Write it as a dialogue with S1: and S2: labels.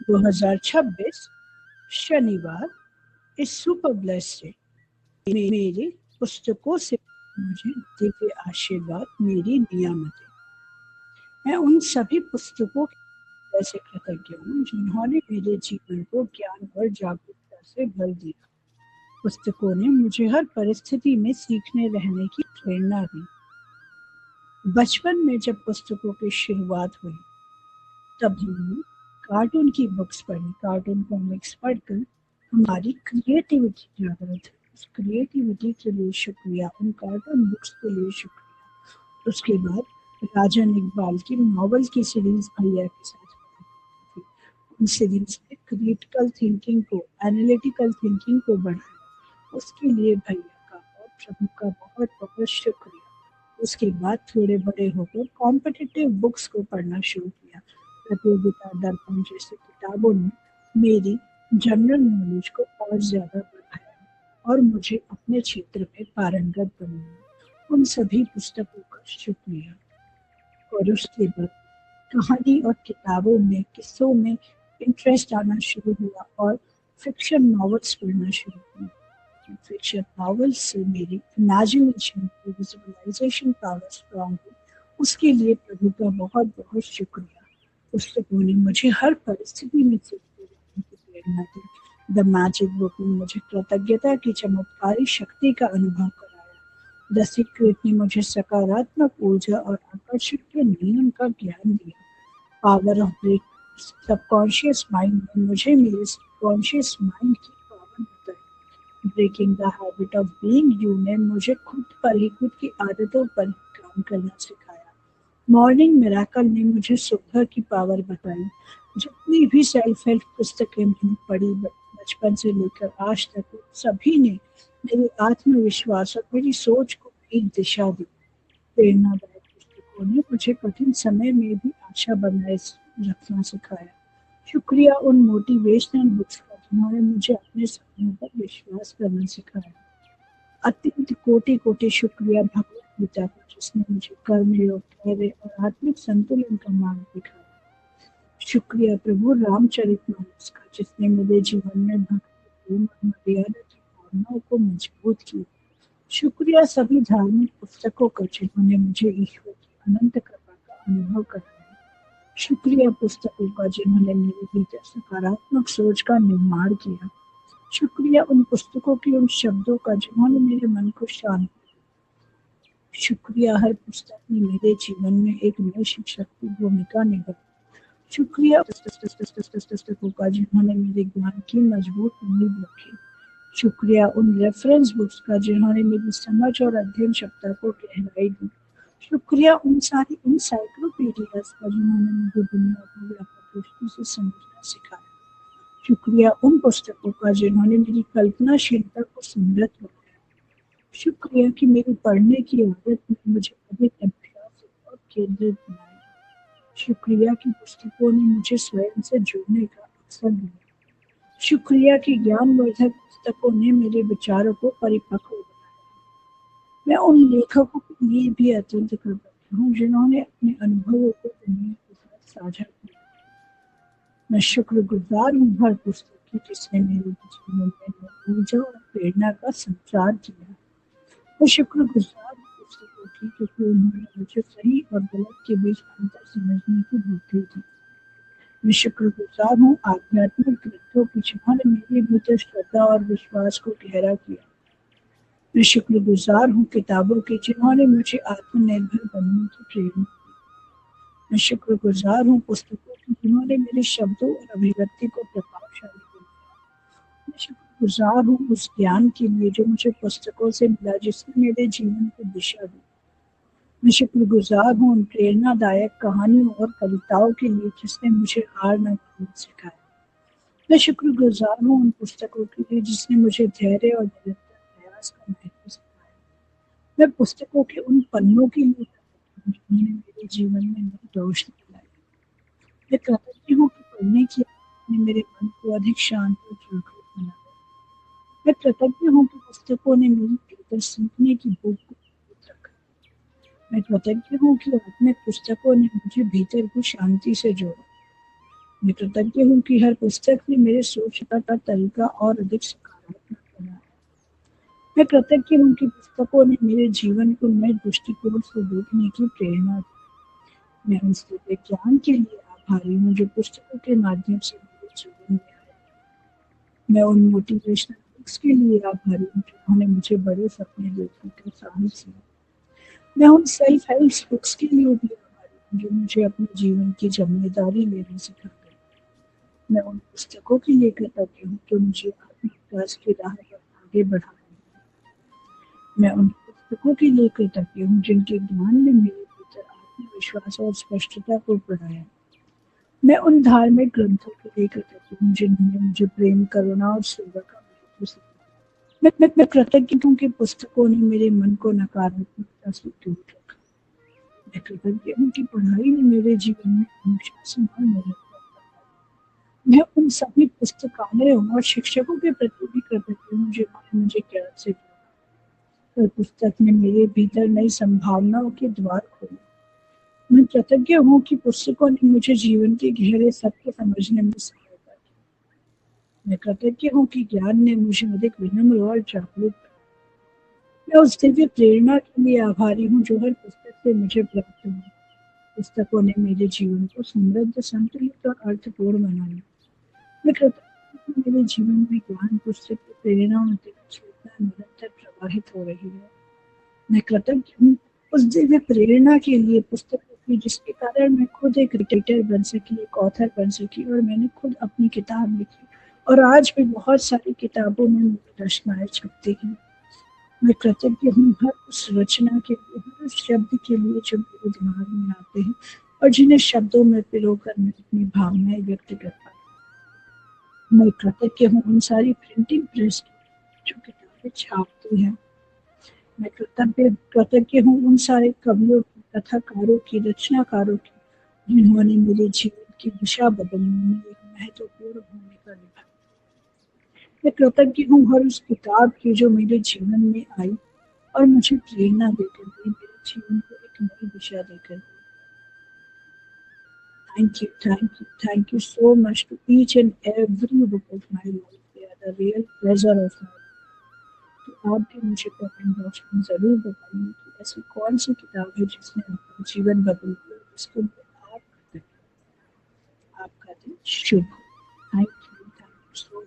S1: 2026 शनिवार इस super blessed day मेरी पुस्तकों से मुझे दिव्य आशीर्वाद मेरी नियामतें। मैं उन सभी पुस्तकों से कृतज्ञ हूँ जिन्होंने मेरे जीवन को ज्ञान और जागरूकता से भर दिया। पुस्तकों ने मुझे हर परिस्थिति में सीखने रहने की प्रेरणा दी। बचपन में जब पुस्तकों की शुरुआत हुई तब हमने कार्टून की बुक्स पढ़ी। कार्टून कॉमिक्स पढ़कर हमारी क्रिएटिविटी जागृत हुई। उस क्रिएटिविटी के लिए शुक्रिया, उन कार्टून बुक्स के लिए शुक्रिया। उसके बाद राजन इकबाल की नॉवल की सीरीज भैया के साथ थी। उन सीरीज ने क्रिटिकल थिंकिंग को, एनालिटिकल थिंकिंग को बढ़ाया। उसके लिए भैया का और प्रभु का बहुत बहुत शुक्रिया। उसके बाद थोड़े बड़े होकर कॉम्पिटिटिव बुक्स को पढ़ना शुरू किया। प्रतियोगिता दर्पण जैसी किताबों ने मेरी जनरल नॉलेज को और ज्यादा बढ़ाया और मुझे अपने क्षेत्र में पारंगत बनाया। उन सभी पुस्तकों का शुक्रिया। और उसके बाद कहानी और किताबों में, किस्सों में इंटरेस्ट आना शुरू हुआ और फिक्शन नॉवेल्स पढ़ना शुरू किया। फिक्शन नॉवेल्स से मेरी इमेजिनेशन, विजुअलाइजेशन पावर स्ट्रॉन्ग हुई। उसके लिए प्रभु का बहुत बहुत शुक्रिया। पुस्तकों ने मुझे हर परिस्थिति में सीखते रहने की प्रेरणा दी। द मैजिक बुक ने मुझे कृतज्ञता की चमत्कारी शक्ति का अनुभव कराया। द सीक्रेट ने मुझे सकारात्मक ऊर्जा और आकर्षण के नियम का ज्ञान दिया। Power of break subconscious mind ने मुझे मेरे सबकॉन्शियस माइंड की पावर बताई। Breaking the habit of being you ने मुझे खुद पर ही, खुद की आदतों पर काम करना सिखाया। मॉर्निंग मिरेकल ने मुझे सुबह की पावर बताई। जितनी भी सेल्फ हेल्प पुस्तकें मैंने पढ़ी बचपन से लेकर आज तक, सभी ने मेरे आत्मविश्वास और मेरी सोच को एक दिशा दी। प्रेरणादायक पुस्तकों ने मुझे कठिन समय में भी आशा बनाए रखना सिखाया। शुक्रिया उन मोटिवेशनल बुक्स का जिन्होंने मुझे अपने सपनों पर विश्वास करना सिखाया। अत्यंत कोटि कोटि शुक्रिया भगवत गीता का जिसने मुझे कर्मयोग, धैर्य और आत्मिक संतुलन का मार्ग दिखाया। शुक्रिया प्रभु रामचरितमानस का जिसने मेरे जीवन में भक्ति, प्रेम और मर्यादा की भावनाओं को मजबूत किया। शुक्रिया सभी धार्मिक पुस्तकों का जिन्होंने मुझे ईश्वर की अनंत कृपा का अनुभव कराया। शुक्रिया पुस्तकों का जिन्होंने मेरे भीतर सकारात्मक सोच का निर्माण किया। शुक्रिया उन पुस्तकों के उन शब्दों का जिन्होंने मेरे मन को शांत किया। शुक्रिया हर पुस्तक ने मेरे जीवन में एक नई शिक्षक की भूमिका निभाई। शुक्रिया पुस्तकों का जिन्होंने मेरे ज्ञान की मजबूत नींव रखी। शुक्रिया उन रेफरेंस बुक्स का जिन्होंने मेरी समझ और अध्ययन क्षमता को गहराई दी। शुक्रिया उन सारी इंसाइक्लोपीडियाज का जिन्होंने मुझे दुनिया को व्यापक दृष्टि से समझना सिखाया। शुक्रिया उन पुस्तकों का जिन्होंने मेरी कल्पनाशीलता को समृद्ध बनाया। शुक्रिया कि मेरी पढ़ने की आदत ने मुझे अधिक अभ्यास और केंद्रित बनाया। शुक्रिया कि पुस्तकों ने मुझे स्वयं से जुड़ने का अवसर दिया। शुक्रिया कि ज्ञानवर्धक पुस्तकों ने मेरे विचारों को परिपक्व बनाया। मैं उन लेखकों के लिए भी अत्यंत कृतज्ञ हूँ जिन्होंने अपने अनुभवों को दुनिया के साथ साझा किया। मैं शुक्रगुजार हूँ हर पुस्तक की जिसने मेरे जीवन में ऊर्जा और प्रेरणा का संचार किया। मैं शुक्रगुजार हूँ पुस्तकों की क्योंकि उन्होंने मुझे सही और गलत के बीच अंतर समझने की बुद्धि दी। मैं शुक्रगुजार हूँ आध्यात्मिक ग्रंथों की जिन्होंने मेरे भीतर श्रद्धा और विश्वास को गहरा किया। मैं शुक्रगुजार हूँ किताबों की जिन्होंने मुझे आत्मनिर्भर बनने की प्रेरणा दी। मैं शुक्रगुजार हूँ पुस्तकों की जिन्होंने मेरे शब्दों और अभिव्यक्ति को प्रभावशाली बनाया। मैं शुक्रगुजार हूँ उस ज्ञान के लिए जो मुझे पुस्तकों से मिला जिसने मेरे जीवन को दिशा दी। मैं शुक्रगुजार हूँ उन प्रेरणादायक कहानियों और कविताओं के लिए जिसने मुझे हार न मानना सिखाया। मैं शुक्रगुजार हूँ उन पुस्तकों के लिए जिसने मुझे धैर्य और निरंतर प्रयास का महत्व सिखाया। मैं पुस्तकों के उन पन्नों के लिए जिन्होंने मेरे जीवन में नई रोशनी लाई। मैं कृतज्ञ हूँ कि पढ़ने की आदत ने मेरे मन को अधिक शांत और जागरूक बनाया। मैं कृतज्ञ हूँ कि पुस्तकों ने मेरे भीतर सीखने की भूख को जीवित रखा। मैं कृतज्ञ हूँ कि आत्मिक पुस्तकों ने मुझे भीतर को शांति से जोड़ा। मैं कृतज्ञ हूँ कि हर पुस्तक ने मेरे सोचने का तरीका और अधिक सकारात्मक बनाया। मैं कृतज्ञ हूँ कि पुस्तकों ने मेरे जीवन को नए दृष्टिकोण से देखने की प्रेरणा दी। मैं उन दिव्य ज्ञान के लिए आभारी हूँ जो पुस्तकों के माध्यम से मेरे जीवन में आए। मैं उन मोटिवेशनल बुक्स के लिए आभारी हूँ जिन्होंने मुझे बड़े सपने देखने का साहस दिया। मैं उन सेल्फ हेल्प बुक्स के लिए भी आभारी हूँ जो मुझे अपने जीवन की जिम्मेदारी लेना सिखा गई। मैं उन पुस्तकों के लिए कृतज्ञ हूँ जो मुझे आत्मविकास की राह पर आगे बढ़ा रही हैं। मैं उन पुस्तकों के लिए कृतज्ञ हूँ जिनके ज्ञान ने मेरे भीतर आत्मविश्वास और स्पष्टता को बढ़ाया। मैं उन धार्मिक ग्रंथों के लिए कृतज्ञ हूँ जिन्होंने मुझे प्रेम, करुणा और सेवा का महत्व सिखाया। मैं कृतज्ञ हूँ कि पुस्तकों ने मेरे मन को नकारात्मकता से दूर रखा। मैं कृतज्ञ हूँ कि पढ़ाई ने मेरे जीवन में अनुशासन और मेहनत का मैं उन सभी पुस्तकालयों और शिक्षकों के प्रति भी कृतज्ञ हूँ जिन्होंने मुझे ज्ञान से जोड़ा। हर पुस्तक ने मेरे भीतर नई संभावनाओं के द्वार खोले। मैं कृतज्ञ हूँ कि पुस्तकों ने मुझे जीवन के गहरे सत्य समझने में सहायता की। मैं कृतज्ञ हूँ कि ज्ञान ने मुझे अधिक विनम्र और जागरूक बनाया। मैं उस दिव्य प्रेरणा के लिए आभारी हूँ जो हर पुस्तक से मुझे प्राप्त हुई। पुस्तकों ने मेरे जीवन को समृद्ध, संतुलित और अर्थपूर्ण बनाया। मैं कृतज्ञ हूँ कि मेरे जीवन में ज्ञान, पुस्तक की प्रेरणा और दिव्य चेतना निरंतर प्रवाहित हो रही है। मैं कृतज्ञ हूँ उस दिव्य प्रेरणा के लिए पुस्तकों की जिसके कारण मैं खुद एक राइटर बन सकी, एक ऑथर बन सकी और मैंने खुद अपनी किताब लिखी और आज भी बहुत सारी किताबों में मेरी रचनाएं छपती हैं। मैं कृतज्ञ हूँ हर उस रचना के लिए, हर उस शब्द के लिए जो मेरे दिमाग में आते हैं और जिन्हें शब्दों में पिरोकर मैं अपनी भावनाएं व्यक्त कर पाती हूँ। मैं कृतज्ञ हूँ उन सारी प्रिंटिंग प्रेस की जो किताबें छापती हैं। मैं कृतज्ञ हूँ उन सारे कवियों की, कथाकारों की, रचनाकारों की जिन्होंने मेरे जीवन की दिशा बदलने में एक महत्वपूर्ण भूमिका निभाई। मैं कृतज्ञ हूँ हर उस किताब की जो मेरे जीवन में आई और मुझे प्रेरणा देकर गई, मेरे जीवन को एक नई दिशा देकर गई। Thank you so much to each and every book of my life. They are the real pleasure of my life. तो आप भी मुझे कमेंट बॉक्स में ज़रूर बताइए कि ऐसी कौन सी किताब है जिसने आपका जीवन बदल दिया, जिसके लिए आप कृतज्ञ हैं। आपका दिन शुभ हो। Thank you so